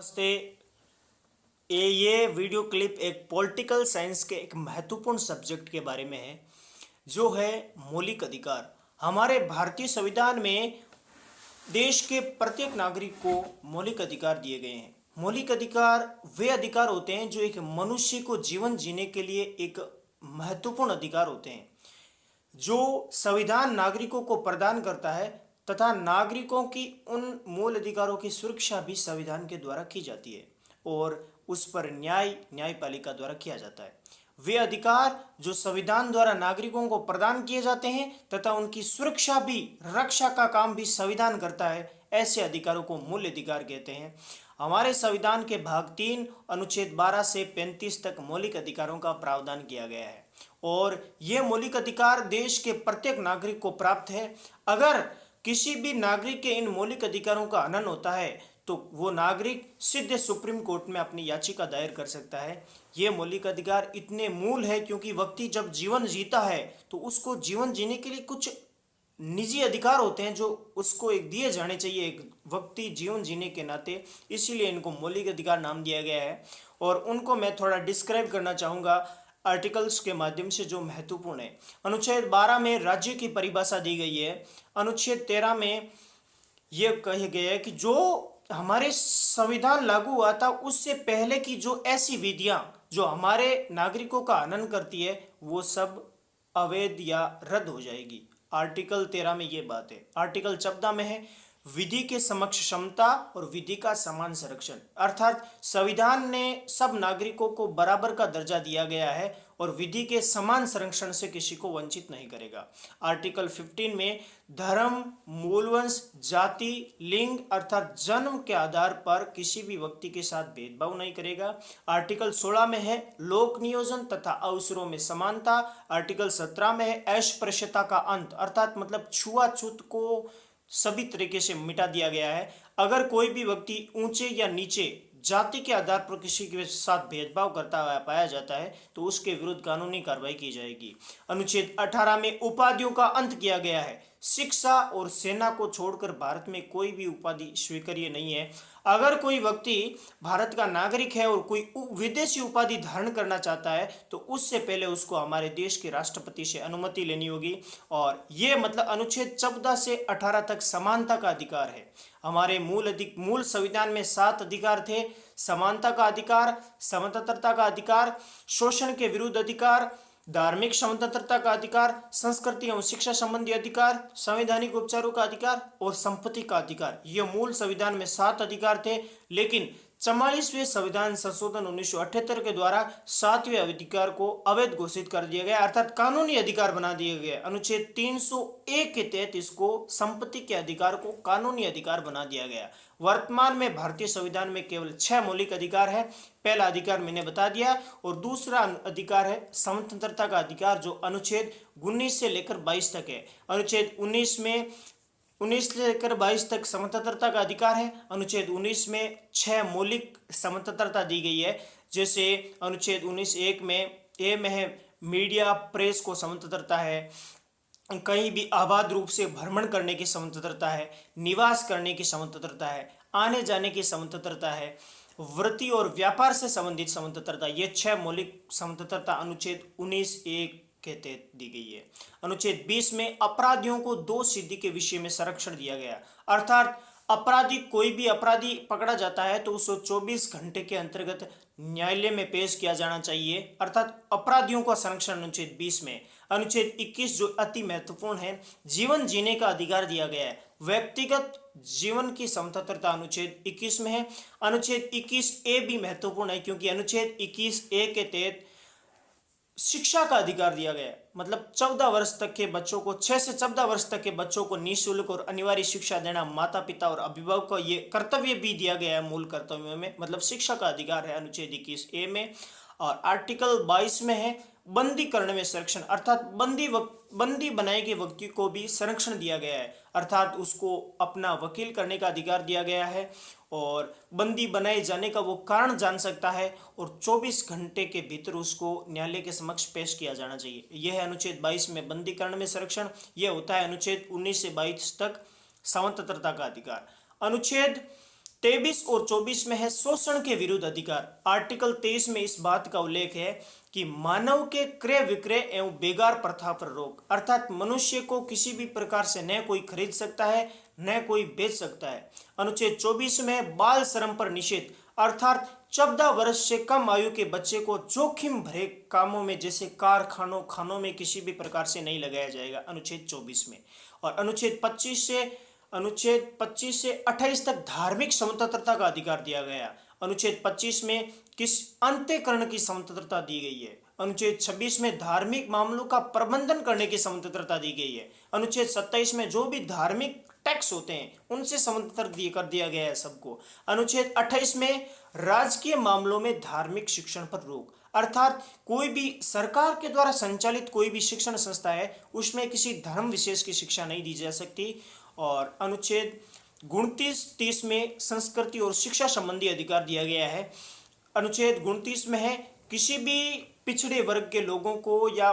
नमस्ते। ये video clip एक पॉलिटिकल साइंस के एक महत्वपूर्ण सब्जेक्ट के बारे में है, जो है मौलिक अधिकार। हमारे भारतीय संविधान में देश के प्रत्येक नागरिक को मौलिक अधिकार दिए गए हैं। मौलिक अधिकार वे अधिकार होते हैं जो एक मनुष्य को जीवन जीने के लिए एक महत्वपूर्ण अधिकार होते हैं, जो संविधान नागरिकों को प्रदान करता है, तथा नागरिकों की उन मूल अधिकारों की सुरक्षा भी संविधान के द्वारा की जाती है और उस पर न्यायपालिका द्वारा किया जाता है। वे अधिकार जो संविधान द्वारा नागरिकों को प्रदान किए जाते हैं तथा उनकी सुरक्षा भी, रक्षा का काम भी संविधान करता है, ऐसे अधिकारों को मूल अधिकार कहते हैं। हमारे संविधान के भाग 3 अनुच्छेद 12 से 35 तक मौलिक अधिकारों का प्रावधान किया गया है और ये मौलिक अधिकार देश के प्रत्येक नागरिक को प्राप्त है। अगर किसी भी नागरिक के इन मौलिक अधिकारों का हनन होता है तो वो नागरिक सीधे सुप्रीम कोर्ट में अपनी याचिका दायर कर सकता है। ये मौलिक अधिकार इतने मूल है क्योंकि व्यक्ति जब जीवन जीता है तो उसको जीवन जीने के लिए कुछ निजी अधिकार होते हैं जो उसको एक दिए जाने चाहिए एक व्यक्ति जीवन जीने के नाते, इसीलिए इनको मौलिक अधिकार नाम दिया गया है। और उनको मैं थोड़ा डिस्क्राइब करना चाहूँगा आर्टिकल्स के माध्यम से, जो महत्वपूर्ण है। अनुच्छेद 12 में राज्य की परिभाषा दी गई है। अनुच्छेद 13 में यह कहा गया है कि जो हमारे संविधान लागू हुआ था उससे पहले की जो ऐसी विधियां जो हमारे नागरिकों का हनन करती है वो सब अवैध या रद्द हो जाएगी। आर्टिकल 13 में ये बात है। आर्टिकल 14 में है विधि के समक्ष क्षमता और विधि का समान संरक्षण, अर्थात संविधान ने सब नागरिकों को बराबर का दर्जा दिया गया है और विधि के समान संरक्षण से किसी को वंचित नहीं करेगा। आर्टिकल 15 में धर्म, मूलवंश, जाति, लिंग अर्थात जन्म के आधार पर किसी भी व्यक्ति के साथ भेदभाव नहीं करेगा। आर्टिकल 16 में है लोक नियोजन तथा अवसरों में समानता। आर्टिकल 17 में है अस्पृश्यता का अंत, अर्थात मतलब छुआछूत को सभी तरीके से मिटा दिया गया है। अगर कोई भी व्यक्ति ऊंचे या नीचे जाति के आधार पर किसी के साथ भेदभाव करता हुआ पाया जाता है तो उसके विरुद्ध कानूनी कार्रवाई की जाएगी। अनुच्छेद 18 में उपाधियों का अंत किया गया है। शिक्षा और सेना को छोड़कर भारत में कोई भी उपाधि स्वीकार्य नहीं है। अगर कोई व्यक्ति भारत का नागरिक है और कोई विदेशी उपाधि धारण करना चाहता है तो उससे पहले उसको हमारे देश के राष्ट्रपति से अनुमति लेनी होगी। और ये मतलब अनुच्छेद 14 से 18 तक समानता का अधिकार है। हमारे मूल संविधान में 7 अधिकार थे: समानता का अधिकार, स्वतंत्रता का अधिकार, शोषण के विरुद्ध अधिकार, धार्मिक स्वतंत्रता का अधिकार, संस्कृति एवं शिक्षा संबंधी अधिकार, संवैधानिक उपचारों का अधिकार और संपत्ति का अधिकार। ये मूल संविधान में 7 अधिकार थे, लेकिन 44वें संविधान संशोधन 1978 के द्वारा 7वें अधिकार को अवैध घोषित कर दिया गया, अर्थात कानूनी अधिकार बना दिया गया। अनुच्छेद 301 के तहत इसको संपत्ति के अधिकार को कानूनी अधिकार बना दिया गया। वर्तमान में भारतीय संविधान में केवल 6 मौलिक अधिकार है। पहला अधिकार मैंने बता दिया और दूसरा अधिकार है स्वतंत्रता का अधिकार, जो अनुच्छेद 19 से लेकर 22 तक है। अनुच्छेद 19 से लेकर 22 तक स्वतंत्रता का अधिकार है। अनुच्छेद 19 में 6 मौलिक स्वतंत्रता दी गई है, जैसे अनुच्छेद 19(1) में है मीडिया प्रेस को स्वतंत्रता है, कहीं भी आबाद रूप से भ्रमण करने की स्वतंत्रता है, निवास करने की स्वतंत्रता है, आने जाने की स्वतंत्रता है, वृत्ति और व्यापार से संबंधित स्वतंत्रता। ये 6 मौलिक स्वतंत्रता अनुच्छेद 19(1) के तहत दी गई है। अनुच्छेद 20 में अपराधियों को दोष सिद्धि के विषय में संरक्षण दिया गया, अर्थात कोई भी अपराधी पकड़ा जाता है तो उसको 24 घंटे के अंतर्गत न्यायालय में पेश किया जाना चाहिए, अर्थात अपराधियों का संरक्षण अनुच्छेद 20 में। अनुच्छेद 21 जो अति महत्वपूर्ण है, जीवन जीने का अधिकार दिया गया है। व्यक्तिगत जीवन की स्वतंत्रता अनुच्छेद 21 में है। अनुच्छेद 21(a) भी महत्वपूर्ण है क्योंकि अनुच्छेद 21(a) के तहत शिक्षा का अधिकार दिया गया है, मतलब 14 वर्ष तक के बच्चों को 6 से 14 वर्ष तक के बच्चों को निःशुल्क और अनिवार्य शिक्षा देना माता पिता और अभिभावक को ये कर्तव्य भी दिया गया है मूल कर्तव्यों में, मतलब शिक्षा का अधिकार है अनुच्छेद 21(a) में। और आर्टिकल 22 में है बंदीकरण में संरक्षण, अर्थात बंदी बनाए गए व्यक्ति को भी संरक्षण दिया गया है, अर्थात उसको अपना वकील करने का अधिकार दिया गया है और बंदी बनाए जाने का वो कारण जान सकता है और 24 घंटे के भीतर उसको न्यायालय के समक्ष पेश किया जाना चाहिए। यह है अनुच्छेद 22 में बंदीकरण में संरक्षण। यह होता है अनुच्छेद 19 से 22 तक स्वतंत्रता का अधिकार। अनुच्छेद 23 और 24 में है शोषण के विरुद्ध अधिकार। आर्टिकल 23 में इस बात का उल्लेख है कि मानव के क्रय विक्रय एवं बेगार प्रथा पर रोक, अर्थात मनुष्य को किसी भी प्रकार से न कोई खरीद सकता है न कोई बेच सकता है। अनुच्छेद 24 में बाल श्रम पर निषेध, अर्थात 14 वर्ष से कम आयु के बच्चे को जोखिम भरे कामों में जैसे कारखानों खानों में किसी भी प्रकार से नहीं लगाया जाएगा, अनुच्छेद 24 में। और अनुच्छेद 25 से 28 तक धार्मिक स्वतंत्रता का अधिकार दिया गया। अनुच्छेद 25 में किस अंत्यकरण की स्वतंत्रता दी गई है। अनुच्छेद 26 में धार्मिक मामलों का प्रबंधन करने की स्वतंत्रता दी गई है। अनुच्छेद 27 में जो भी धार्मिक टैक्स होते हैं उनसे स्वतंत्र कर दिया गया है सबको। अनुच्छेद 28 में राजकीय मामलों में धार्मिक शिक्षण पर रोक, अर्थात कोई भी सरकार के द्वारा संचालित कोई भी शिक्षण संस्था है उसमें किसी धर्म विशेष की शिक्षा नहीं दी जा सकती। और अनुच्छेद 29-30 में संस्कृति और शिक्षा संबंधी अधिकार दिया गया है। अनुच्छेद 29 में है किसी भी पिछड़े वर्ग के लोगों को या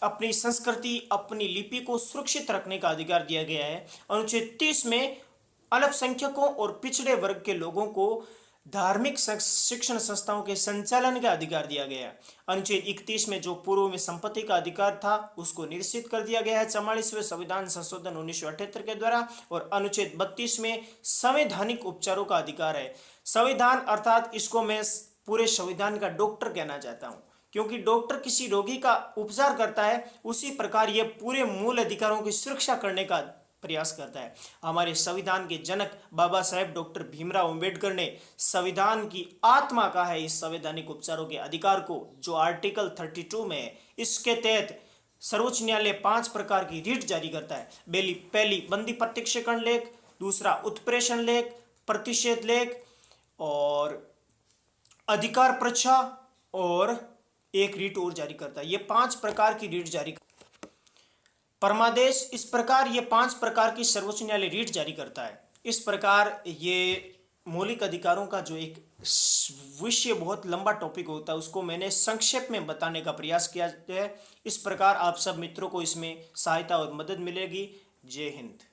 अपनी संस्कृति अपनी लिपि को सुरक्षित रखने का अधिकार दिया गया है। अनुच्छेद 30 में अल्पसंख्यकों और पिछड़े वर्ग के लोगों को धार्मिक शिक्षण संस्थाओं के संचालन का अधिकार दिया गया। अनुच्छेद 31 में जो पूर्व में संपत्ति का अधिकार था उसको निश्चित कर दिया गया है 44वें संविधान संशोधन 1978 के द्वारा। और अनुच्छेद 32 में संवैधानिक उपचारों का अधिकार है। संविधान अर्थात इसको मैं पूरे संविधान का डॉक्टर कहना चाहता हूँ, क्योंकि डॉक्टर किसी रोगी का उपचार करता है उसी प्रकार यह पूरे मूल अधिकारों की सुरक्षा करने का प्रयास करता है। हमारे संविधान के जनक बाबा साहेब डॉक्टर भीमराव अंबेडकर ने संविधान की आत्मा कहा है इस संवैधानिक उपचारों के अधिकार को, जो आर्टिकल 32 में है। इसके तहत सर्वोच्च न्यायालय 5 प्रकार की रीट जारी करता है। पहली बंदी प्रत्यक्षीकरण लेख, दूसरा उत्प्रेषण लेख, प्रतिषेध लेख और अधिकार प्रच्छा, और एक रीट और जारी करता है। ये 5 प्रकार की रीट जारी परमादेश, इस प्रकार ये 5 प्रकार की सर्वोच्च न्यायालय रीट जारी करता है। इस प्रकार ये मौलिक अधिकारों का जो एक विषय बहुत लंबा टॉपिक होता है उसको मैंने संक्षेप में बताने का प्रयास किया है। इस प्रकार आप सब मित्रों को इसमें सहायता और मदद मिलेगी। जय हिंद।